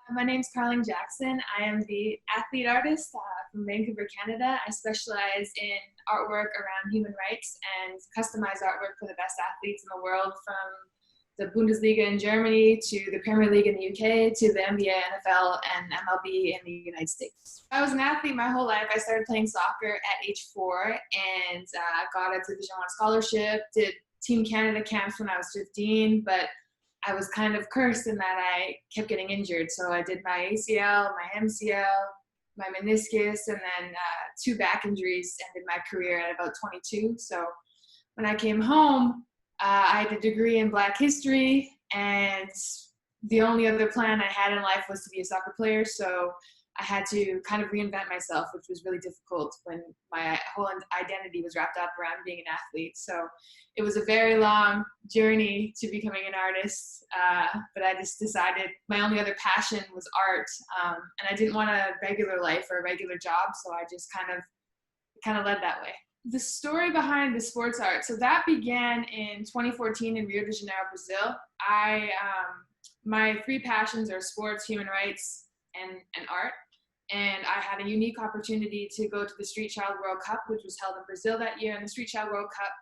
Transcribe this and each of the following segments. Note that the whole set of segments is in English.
My name's Carling Jackson. I am the athlete artist from Vancouver, Canada. I specialize in artwork around human rights and customized artwork for the best athletes in the world, from the Bundesliga in Germany to the Premier League in the UK to the NBA, NFL, and MLB in the United States. I was an athlete my whole life. I started playing soccer at age 4 and got a Division I scholarship, did Team Canada camps when I was 15, but I was kind of cursed in that I kept getting injured. So I did my ACL, my MCL, my meniscus, and then 2 back injuries ended my career at about 22. So when I came home, I had a degree in Black history, and the only other plan I had in life was to be a soccer player. So I had to kind of reinvent myself, which was really difficult when my whole identity was wrapped up around being an athlete. So it was a very long journey to becoming an artist, but I just decided my only other passion was art, and I didn't want a regular life or a regular job, so I just kind of led that way. The story behind the sports art, so that began in 2014 in Rio de Janeiro, Brazil. My 3 passions are sports, human rights, and art. And I had a unique opportunity to go to the Street Child World Cup, which was held in Brazil that year. And the Street Child World Cup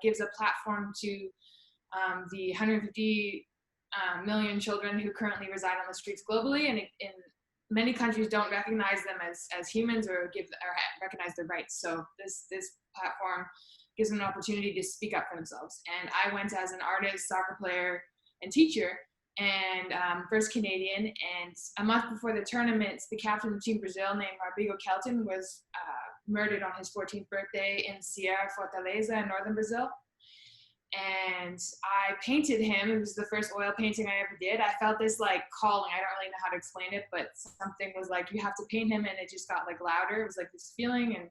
gives a platform to the 150 million children who currently reside on the streets globally. And in many countries don't recognize them as humans or recognize their rights. So this platform gives them an opportunity to speak up for themselves. And I went as an artist, soccer player, and teacher, and first Canadian. And a month before the tournament, the captain of Team Brazil named Rodrigo Kelton was murdered on his 14th birthday in Sierra Fortaleza in northern Brazil. And I painted him. It was the first oil painting I ever did. I felt this like calling. I don't really know how to explain it, but something was like, you have to paint him, and it just got like louder. It was like this feeling, and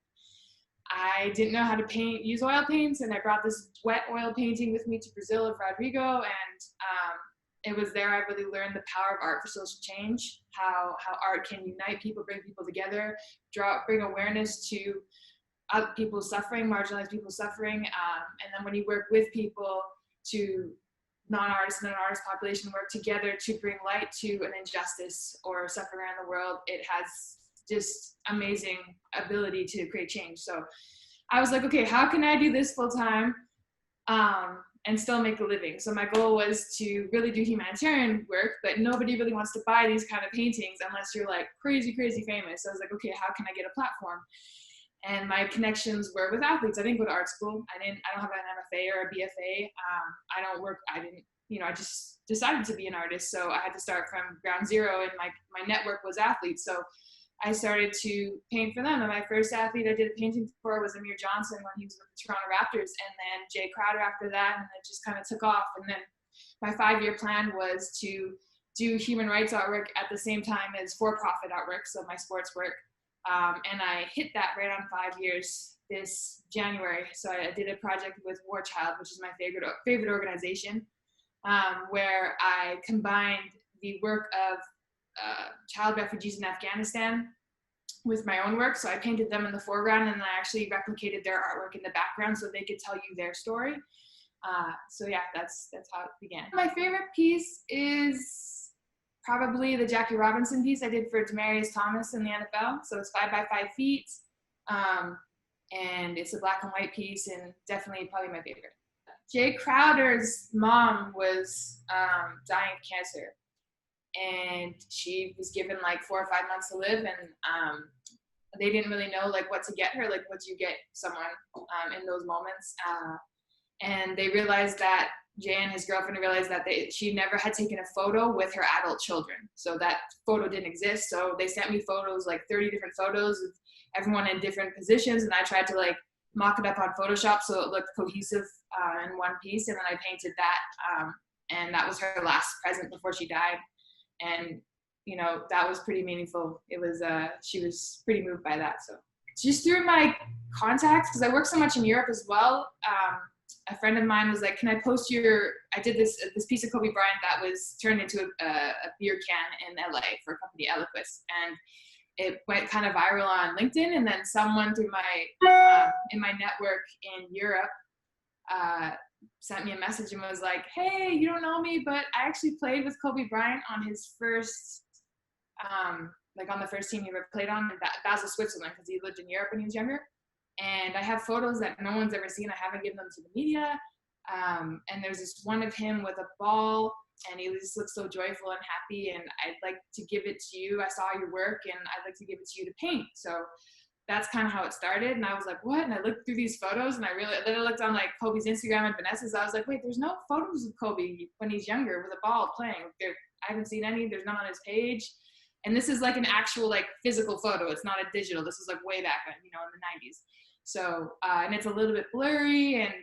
I didn't know how to use oil paints, and I brought this wet oil painting with me to Brazil of Rodrigo, and it was there I really learned the power of art for social change, how art can unite people, bring people together, bring awareness to other people's suffering, marginalized people's suffering, and then when you work with people, to non-artists and non-artist population work together to bring light to an injustice or suffering around the world, it has just amazing ability to create change. So I was like, okay, how can I do this full time and still make a living? So my goal was to really do humanitarian work, but nobody really wants to buy these kind of paintings unless you're like crazy famous. So I was like, okay, how can I get a platform? And my connections were with athletes. I didn't go to art school. I don't have an MFA or a BFA. I just decided to be an artist. So I had to start from ground zero, and my network was athletes. So I started to paint for them. And my first athlete I did a painting for was Amir Johnson when he was with the Toronto Raptors, and then Jay Crowder after that, and it just kind of took off. And then my 5-year plan was to do human rights artwork at the same time as for-profit artwork, so my sports work. And I hit that right on 5 years this January. So I did a project with War Child, which is my favorite organization, where I combined the work of child refugees in Afghanistan with my own work. So I painted them in the foreground, and I actually replicated their artwork in the background so they could tell you their story. So yeah, that's how it began. My favorite piece is probably the Jackie Robinson piece I did for Demaryius Thomas in the NFL. So it's 5 by 5 feet, and it's a black and white piece, and definitely probably my favorite. Jay Crowder's mom was dying of cancer, and she was given like 4 or 5 months to live, and they didn't really know like what to get her, like what do you get someone in those moments, and they realized that Jay and his girlfriend realized that she never had taken a photo with her adult children, so that photo didn't exist. So they sent me photos, like 30 different photos of everyone in different positions, and I tried to like mock it up on Photoshop so it looked cohesive in one piece, and then I painted that, and that was her last present before she died. And that was pretty meaningful. It was she was pretty moved by that. So just through my contacts, because I work so much in Europe as well, a friend of mine was like, can I post I did this piece of Kobe Bryant that was turned into a beer can in LA for a company, Eloquist, and it went kind of viral on LinkedIn. And then someone through in my network in Europe sent me a message and was like, hey, you don't know me, but I actually played with Kobe Bryant on his first like on the first team he ever played on in Basel, Switzerland, because he lived in Europe when he was younger. And I have photos that no one's ever seen. I haven't given them to the media. And there's this one of him with a ball, and he just looks so joyful and happy. And I'd like to give it to you. I saw your work, and I'd like to give it to you to paint. So that's kind of how it started. And I was like, what? And I looked through these photos, and then I looked on like Kobe's Instagram and Vanessa's. I was like, wait, there's no photos of Kobe when he's younger with a ball playing. I haven't seen any. There's none on his page. And this is like an actual like physical photo. It's not a digital. This is like way back, in the 90s. So, and it's a little bit blurry. And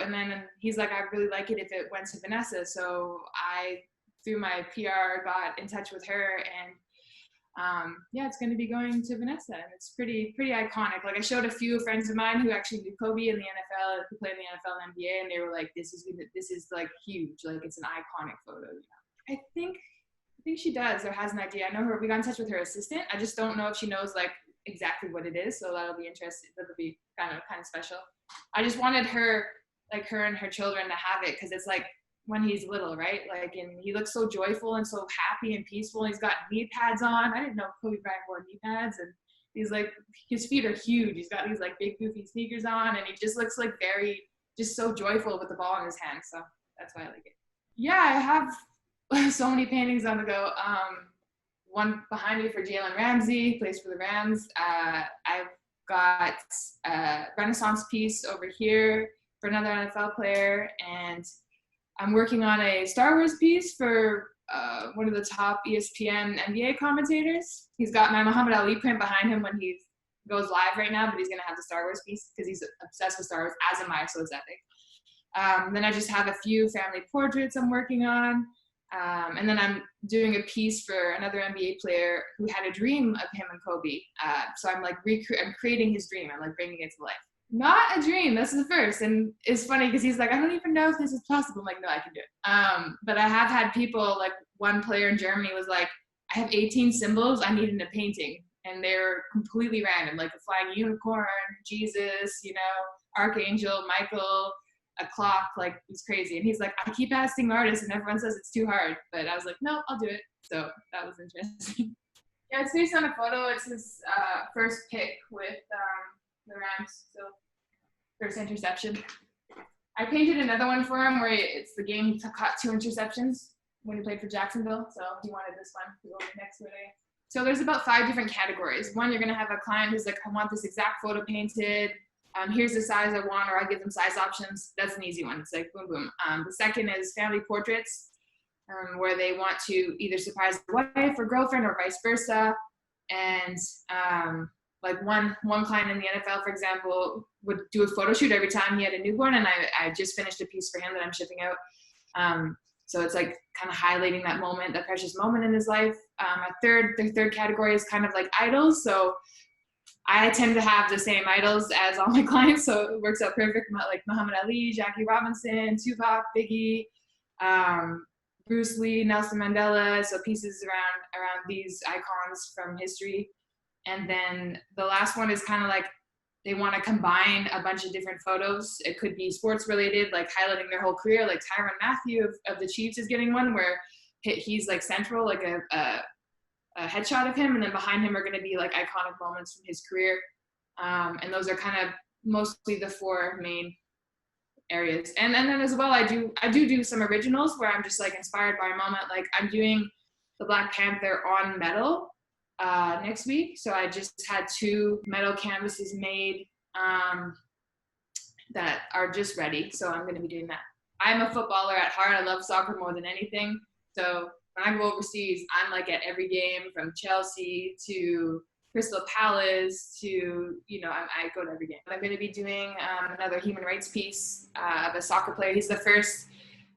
and then he's like, I really like it if it went to Vanessa. So I, through my PR, got in touch with her, and it's going to be going to Vanessa, and it's pretty iconic. Like I showed a few friends of mine who actually knew Kobe in the NFL, who played in the NFL and NBA, and they were like, this is like huge. Like it's an iconic photo. I think she does or has an idea. I know her. We got in touch with her assistant. I just don't know if she knows like exactly what it is. So that'll be interesting. That'll be kind of special. I just wanted her and her children to have it, because it's like when he's little, right? Like, and he looks so joyful and so happy and peaceful. He's got knee pads on. I didn't know Kobe Bryant wore knee pads, and he's like, his feet are huge. He's got these like big goofy sneakers on, and he just looks like just so joyful with the ball in his hand. So that's why I like it. Yeah, I have so many paintings on the go. One behind me for Jalen Ramsey, plays for the Rams. I've got a Renaissance piece over here for another NFL player, and I'm working on a Star Wars piece for one of the top ESPN NBA commentators. He's got my Muhammad Ali print behind him when he goes live right now, but he's gonna have the Star Wars piece because he's obsessed with Star Wars, as am I, so it's epic. Then I just have a few family portraits I'm working on. And then I'm doing a piece for another NBA player who had a dream of him and Kobe. So I'm like, I'm creating his dream. I'm like bringing it to life. Not a dream. This is the first. And it's funny because he's like, I don't even know if this is possible. I'm like, no, I can do it. But I have had people, like one player in Germany was like, I have 18 symbols I need in a painting. And they're completely random, like a flying unicorn, Jesus, Archangel, Michael, a clock, like he's crazy. And he's like, I keep asking artists and everyone says it's too hard, but I was like, no, I'll do it. So that was interesting. Yeah, it's based on a photo. It's his first pick with the Rams, so first interception. I painted another one for him where it's the game he caught 2 interceptions when he played for Jacksonville, so he wanted this one to go next to it. So there's about 5 different categories. One, you're gonna have a client who's like, I want this exact photo painted. Here's the size I want, or I give them size options. That's an easy one. It's like boom, boom. The second is family portraits, where they want to either surprise their wife or girlfriend or vice versa. And like one client in the NFL, for example, would do a photo shoot every time he had a newborn, and I just finished a piece for him that I'm shipping out. So it's like kind of highlighting that moment, that precious moment in his life. The third category is kind of like idols. So I tend to have the same idols as all my clients, so it works out perfect. Like Muhammad Ali, Jackie Robinson, Tupac, Biggie, Bruce Lee, Nelson Mandela. So pieces around these icons from history. And then the last one is kind of like they want to combine a bunch of different photos. It could be sports related, like highlighting their whole career. Like Tyrann Mathieu of the Chiefs is getting one where he's like central, like a headshot of him, and then behind him are going to be like iconic moments from his career. And those are kind of mostly the 4 main areas. And then as well, I do some originals where I'm just like inspired by a moment. Like I'm doing the Black Panther on metal next week. So I just had 2 metal canvases made that are just ready. So I'm going to be doing that. I'm a footballer at heart. I love soccer more than anything. So when I go overseas, I'm like at every game from Chelsea to Crystal Palace to, I go to every game. I'm going to be doing another human rights piece of a soccer player. He's the first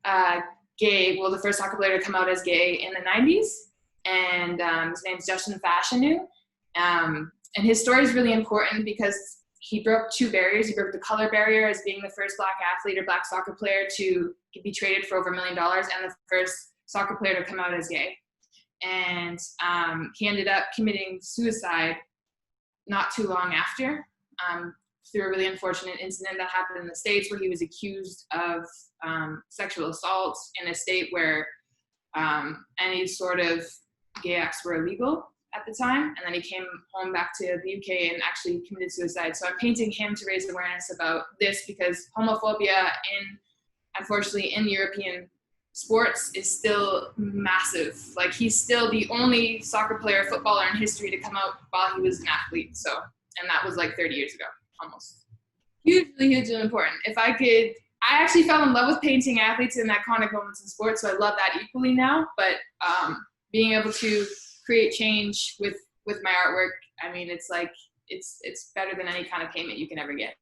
the first soccer player to come out as gay in the 90s. And his name's Justin Fashanu. And his story is really important because he broke 2 barriers. He broke the color barrier as being the first Black athlete or Black soccer player to be traded for over $1 million, and the first soccer player to come out as gay. And he ended up committing suicide not too long after, through a really unfortunate incident that happened in the States where he was accused of sexual assault in a state where any sort of gay acts were illegal at the time. And then he came home back to the UK and actually committed suicide. So I'm painting him to raise awareness about this, because homophobia unfortunately in European sports is still massive. Like, he's still the only soccer player, footballer in history to come out while he was an athlete. So, and that was like 30 years ago, almost. Hugely important. I actually fell in love with painting athletes and iconic moments in sports, so I love that equally now. But being able to create change with my artwork, I mean, it's like, it's better than any kind of payment you can ever get.